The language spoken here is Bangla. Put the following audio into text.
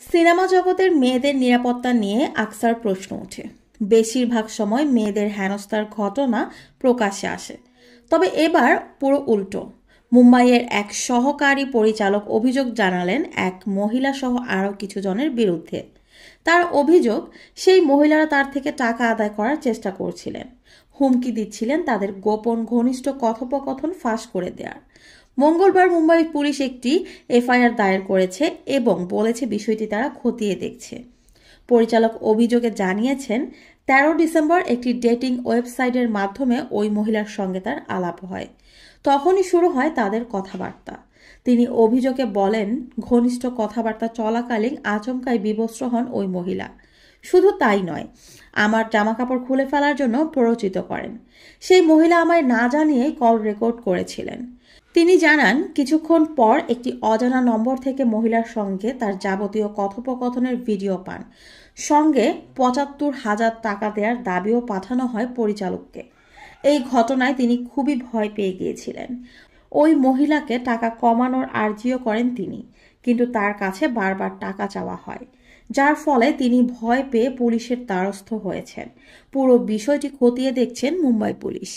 সিনেমা জগতের মেয়েদের নিরাপত্তা নিয়ে আকসার প্রশ্ন ওঠে। বেশিরভাগ সময় মেয়েদের হেনস্থার ঘটনা প্রকাশ্যে আসে, তবে এবার পুরো উল্টো। মুম্বাইয়ের এক সহকারী পরিচালক অভিযোগ জানালেন এক মহিলা সহ আরও কিছু জনের বিরুদ্ধে। তার অভিযোগ, সেই মহিলারা তার থেকে টাকা আদায় করার চেষ্টা করছিলেন, হুমকি দিচ্ছিলেন তাদের গোপন ঘনিষ্ঠ কথোপকথন ফাঁস করে দেওয়ার। মঙ্গলবার মুম্বাই পুলিশ একটি এফআইআর দায়ের করেছে এবং বলেছে বিষয়টি তারা খতিয়ে দেখছে। পরিচালক অভিযোগে জানিয়েছেন, ১৩ ডিসেম্বর একটি ডেটিং ওয়েবসাইটের মাধ্যমে ওই মহিলার সঙ্গে তার আলাপ হয়। তখনই শুরু হয় তাদের কথাবার্তা। তিনি অভিযোগে বলেন, ঘনিষ্ঠ কথাবার্তা চলাকালীন আচমকাই বিবস্ত্র হন ওই মহিলা। শুধু তাই নয়, আমার জামাকাপড় খুলে ফেলার জন্য প্ররোচিত করেন। সেই মহিলা আমায় না জানিয়েই কল রেকর্ড করেছিলেন। তিনি জানান, কিছুক্ষণ পর একটি অজানা নম্বর থেকে মহিলার সঙ্গে তার যাবতীয় কথোপকথনের ভিডিও পান। সঙ্গে ৭৫,০০০ টাকা দেওয়ার দাবিও পাঠানো হয় পরিচালককে। এই ঘটনায় তিনি খুবই ভয় পেয়ে গিয়েছিলেন। ওই মহিলাকে টাকা কমানোর আর্জিও করেন তিনি, কিন্তু তার কাছে বারবার টাকা চাওয়া হয়, যার ফলে তিনি ভয় পেয়ে পুলিশের দ্বারস্থ হয়েছেন। পুরো বিষয়টি খতিয়ে দেখছেন মুম্বাই পুলিশ।